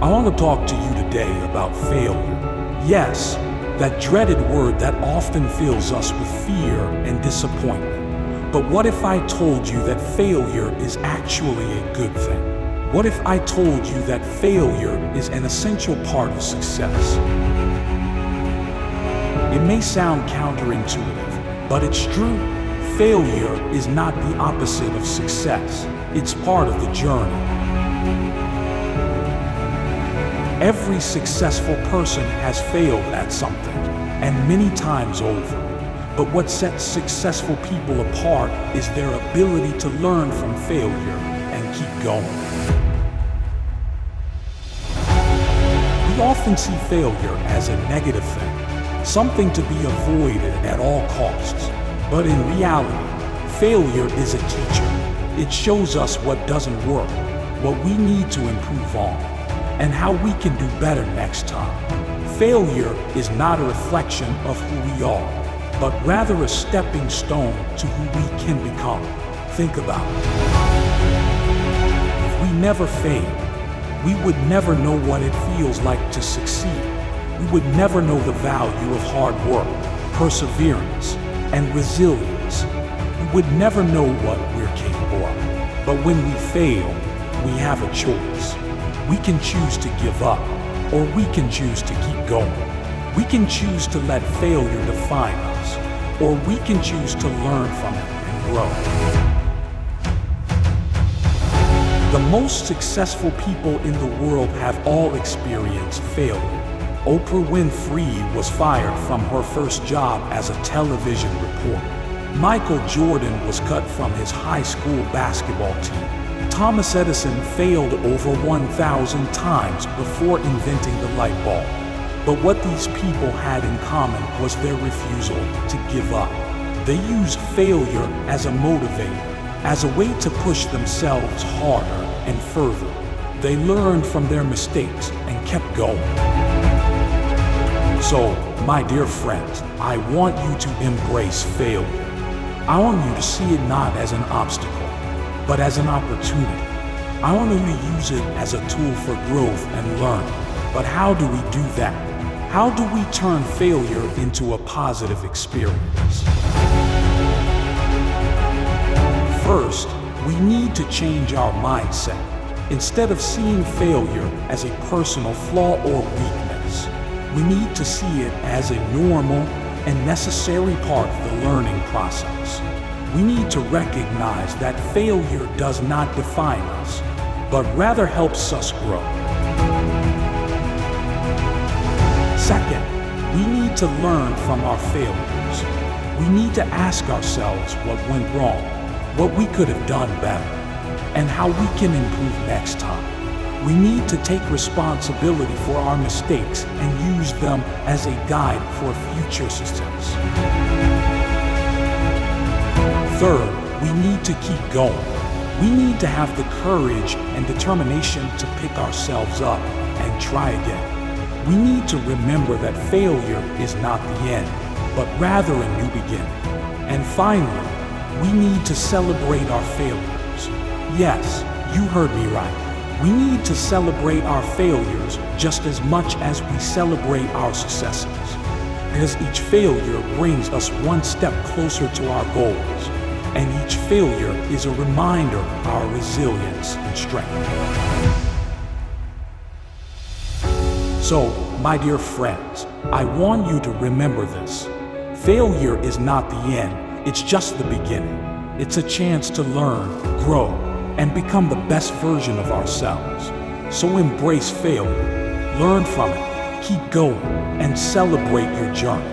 I want to talk to you today about failure. Yes, that dreaded word that often fills us with fear and disappointment. But what if I told you that failure is actually a good thing? What if I told you that failure is an essential part of success? It may sound counterintuitive, but it's true. Failure is not the opposite of success. It's part of the journey. Every successful person has failed at something, and many times over. But what sets successful people apart is their ability to learn from failure and keep going. We often see failure as a negative thing, something to be avoided at all costs. But in reality, failure is a teacher. It shows us what doesn't work, what we need to improve on, and how we can do better next time. Failure is not a reflection of who we are, but rather a stepping stone to who we can become. Think about it. If we never failed, we would never know what it feels like to succeed. We would never know the value of hard work, perseverance, and resilience. We would never know what we're capable of. But when we fail, we have a choice. We can choose to give up, or we can choose to keep going. We can choose to let failure define us, or we can choose to learn from it and grow. The most successful people in the world have all experienced failure. Oprah Winfrey was fired from her first job as a television reporter. Michael Jordan was cut from his high school basketball team. Thomas Edison failed over 1,000 times before inventing the light bulb. But what these people had in common was their refusal to give up. They used failure as a motivator, as a way to push themselves harder and further. They learned from their mistakes and kept going. So, my dear friends, I want you to embrace failure. I want you to see it not as an obstacle, but as an opportunity. I want you to use it as a tool for growth and learning. But how do we do that? How do we turn failure into a positive experience? First, we need to change our mindset. Instead of seeing failure as a personal flaw or weakness, we need to see it as a normal and necessary part of the learning process. We need to recognize that failure does not define us, but rather helps us grow. Second, we need to learn from our failures. We need to ask ourselves what went wrong, what we could have done better, and how we can improve next time. We need to take responsibility for our mistakes and use them as a guide for future success. Third, we need to keep going. We need to have the courage and determination to pick ourselves up and try again. We need to remember that failure is not the end, but rather a new beginning. And finally, we need to celebrate our failures. Yes, you heard me right. We need to celebrate our failures just as much as we celebrate our successes, because each failure brings us one step closer to our goals, and each failure is a reminder of our resilience and strength. So, my dear friends, I want you to remember this. Failure is not the end, it's just the beginning. It's a chance to learn, grow, and become the best version of ourselves. So embrace failure, learn from it, keep going, and celebrate your journey.